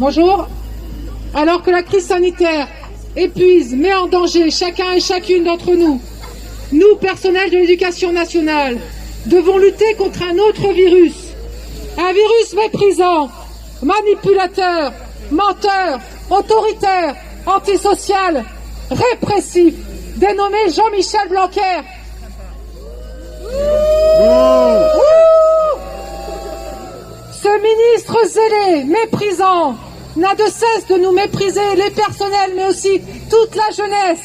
Bonjour. Alors que la crise sanitaire épuise, met en danger chacun et chacune d'entre nous, nous, personnels de l'éducation nationale, devons lutter contre un autre virus. Un virus méprisant, manipulateur, menteur, autoritaire, antisocial, répressif, dénommé Jean-Michel Blanquer. Ce ministre zélé, méprisant, n'a de cesse de nous mépriser, les personnels, mais aussi toute la jeunesse.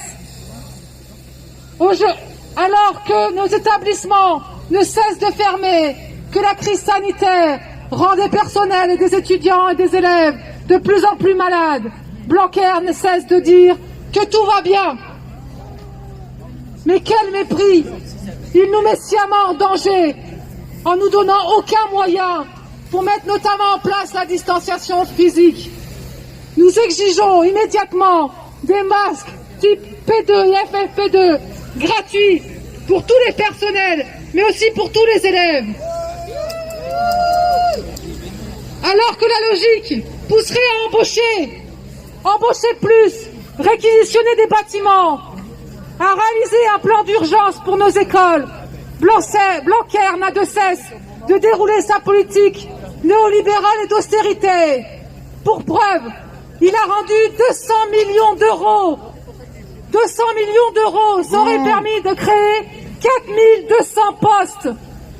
Alors que nos établissements ne cessent de fermer, que la crise sanitaire rend des personnels et des étudiants et des élèves de plus en plus malades, Blanquer ne cesse de dire que tout va bien. Mais quel mépris! Il nous met sciemment en danger en nous donnant aucun moyen pour mettre notamment en place la distanciation physique. Nous exigeons immédiatement des masques type P2 et FFP2 gratuits pour tous les personnels, mais aussi pour tous les élèves. Alors que la logique pousserait à embaucher plus, réquisitionner des bâtiments, à réaliser un plan d'urgence pour nos écoles, Blanquer n'a de cesse de dérouler sa politique néolibérale et d'austérité. Pour preuve, il a rendu 200 millions d'euros. 200 millions d'euros, ça aurait permis de créer 4200 postes,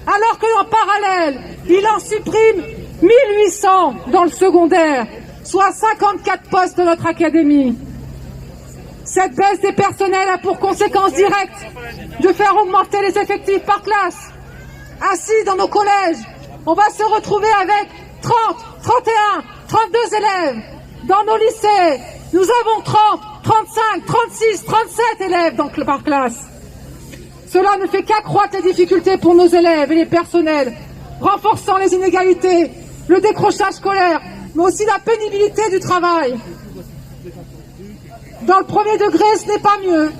alors qu'en parallèle, il en supprime 1800 dans le secondaire, soit 54 postes de notre académie. Cette baisse des personnels a pour conséquence directe de faire augmenter les effectifs par classe. Ainsi, dans nos collèges, on va se retrouver avec 30, 31, 32 élèves. Dans nos lycées, nous avons 30, 35, 36, 37 élèves par classe. Cela ne fait qu'accroître les difficultés pour nos élèves et les personnels, renforçant les inégalités, le décrochage scolaire, mais aussi la pénibilité du travail. Dans le premier degré, ce n'est pas mieux.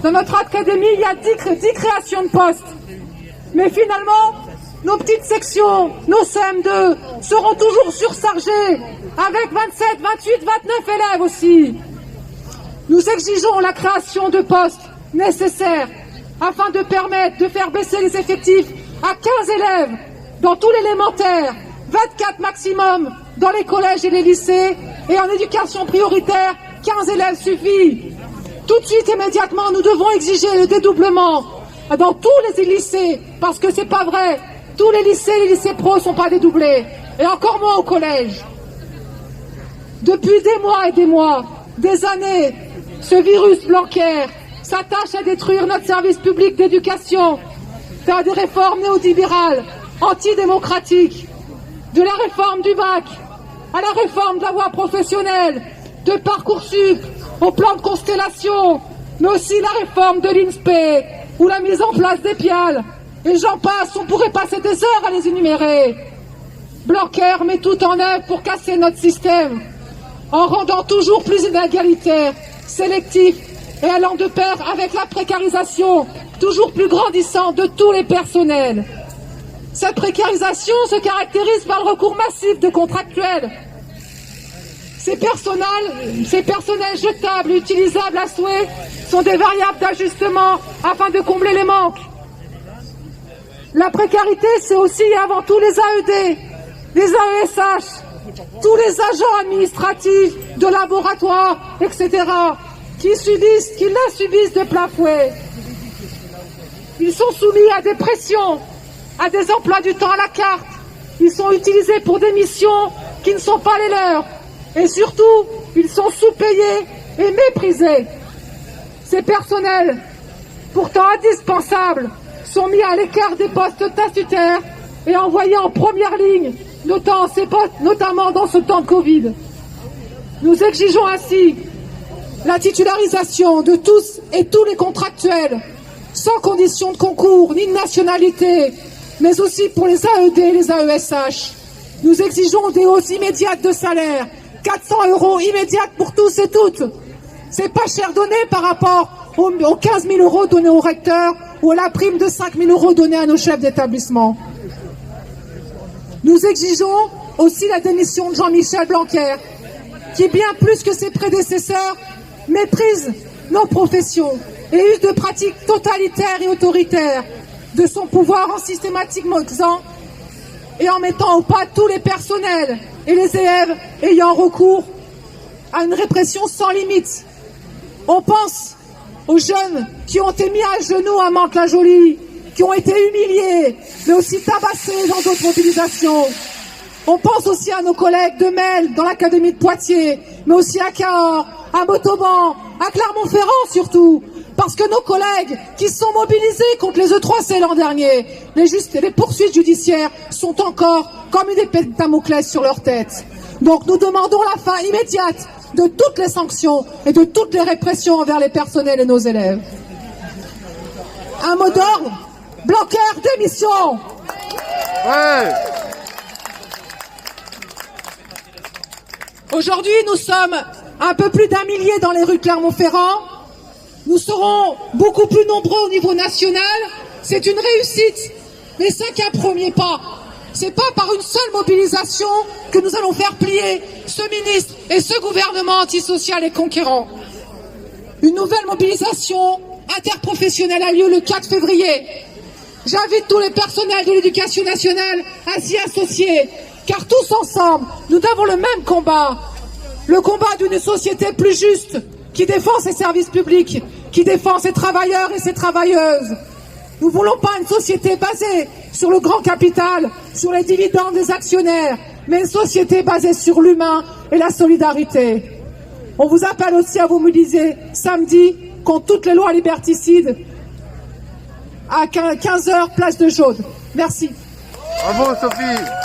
Dans notre académie, il y a 10 créations de postes. Mais finalement, nos petites sections, nos CM2, seront toujours surchargées, avec 27, 28, 29 élèves aussi. Nous exigeons la création de postes nécessaires afin de permettre de faire baisser les effectifs à 15 élèves dans tout l'élémentaire, 24 maximum dans les collèges et les lycées, et en éducation prioritaire, 15 élèves suffit. Tout de suite, immédiatement, nous devons exiger le dédoublement dans tous les lycées, parce que c'est pas vrai. Tous les lycées pro sont pas dédoublés, et encore moins au collège. Depuis des mois et des mois, des années, ce virus Blanquer s'attache à détruire notre service public d'éducation, faire des réformes néolibérales, antidémocratiques, de la réforme du bac à la réforme de la voie professionnelle, de Parcoursup au plan de constellation, mais aussi la réforme de l'INSPE ou la mise en place des PIAL. Et j'en passe, on pourrait passer des heures à les énumérer. Blanquer met tout en œuvre pour casser notre système, en rendant toujours plus inégalitaire, sélectif et allant de pair avec la précarisation toujours plus grandissante de tous les personnels. Cette précarisation se caractérise par le recours massif de contractuels. Ces personnels jetables et utilisables à souhait sont des variables d'ajustement afin de combler les manques. La précarité, c'est aussi et avant tout les AED, les AESH, tous les agents administratifs de laboratoire, etc., qui la subissent de plein fouet. Ils sont soumis à des pressions, à des emplois du temps à la carte. Ils sont utilisés pour des missions qui ne sont pas les leurs. Et surtout, ils sont sous-payés et méprisés. Ces personnels, pourtant indispensables, sont mis à l'écart des postes statutaires et envoyés en première ligne, notamment dans ce temps de Covid. Nous exigeons ainsi la titularisation de tous et tous les contractuels, sans condition de concours ni de nationalité, mais aussi pour les AED et les AESH. Nous exigeons des hausses immédiates de salaire, 400 € immédiates pour tous et toutes. C'est pas cher donné par rapport aux 15 000 € donnés aux recteurs ou à la prime de 5 000 € donnée à nos chefs d'établissement. Nous exigeons aussi la démission de Jean-Michel Blanquer, qui, bien plus que ses prédécesseurs, méprise nos professions et use de pratiques totalitaires et autoritaires de son pouvoir en systématisant et en mettant au pas tous les personnels et les élèves ayant recours à une répression sans limite. On pense aux jeunes qui ont été mis à genoux à Mantes-la-Jolie, qui ont été humiliés, mais aussi tabassés dans d'autres mobilisations. On pense aussi à nos collègues de Mel dans l'académie de Poitiers, mais aussi à Cahors, à Montauban, à Clermont-Ferrand surtout, parce que nos collègues qui sont mobilisés contre les E3C l'an dernier, les poursuites judiciaires sont encore comme une épée de Damoclès sur leur tête. Donc nous demandons la fin immédiate de toutes les sanctions et de toutes les répressions envers les personnels et nos élèves. Un mot d'ordre, Blanquer, démission. Ouais. Aujourd'hui, nous sommes un peu plus d'1 millier dans les rues de Clermont-Ferrand. Nous serons beaucoup plus nombreux au niveau national. C'est une réussite, mais c'est qu'un premier pas. C'est pas par une seule mobilisation que nous allons faire plier ce ministre et ce gouvernement antisocial et conquérant. Une nouvelle mobilisation interprofessionnelle a lieu le 4 février. J'invite tous les personnels de l'éducation nationale à s'y associer, car tous ensemble, nous avons le même combat. Le combat d'une société plus juste, qui défend ses services publics, qui défend ses travailleurs et ses travailleuses. Nous ne voulons pas une société basée sur le grand capital, sur les dividendes des actionnaires, mais une société basée sur l'humain et la solidarité. On vous appelle aussi à vous mobiliser samedi contre toutes les lois liberticides à 15h, place de Jaude. Merci. Bravo Sophie.